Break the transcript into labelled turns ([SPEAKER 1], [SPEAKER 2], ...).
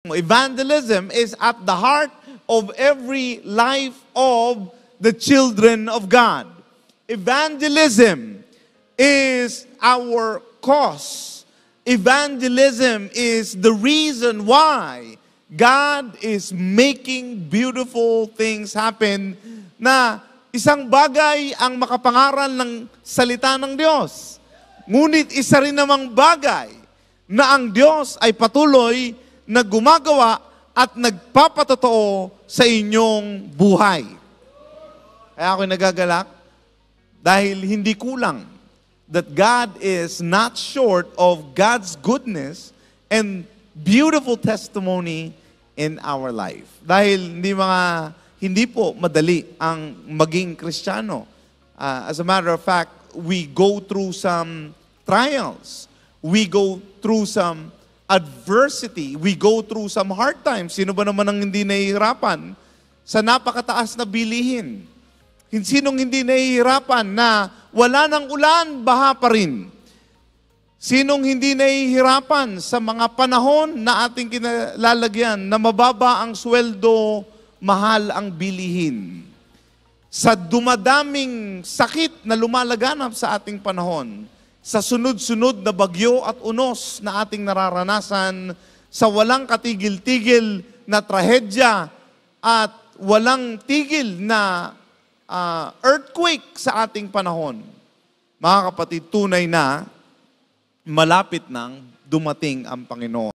[SPEAKER 1] Evangelism is at the heart of every life of the children of God. Evangelism is our cause. Evangelism is the reason why God is making beautiful things happen, na isang bagay ang makapangaral ng salita ng Diyos. Ngunit isa rin namang bagay na ang Diyos ay patuloy na gumagawa at nagpapatotoo sa inyong buhay. Kaya ako'y nagagalak dahil hindi kulang that God is not short of God's goodness and beautiful testimony in our life. Dahil hindi po madali ang maging Kristiyano. As a matter of fact, we go through some trials. We go through some adversity. We go through some hard times. Sino ba naman ang hindi nahihirapan sa napakataas na bilihin? Sinong hindi nahihirapan na wala ng ulan, baha pa rin? Sinong hindi nahihirapan sa mga panahon na ating kinalalagyan na mababa ang sweldo, mahal ang bilihin? Sa dumadaming sakit na lumalaganap sa ating panahon, sa sunod-sunod na bagyo at unos na ating nararanasan, sa walang katigil-tigil na trahedya at walang tigil na earthquake sa ating panahon. Mga kapatid, tunay na malapit nang dumating ang Panginoon.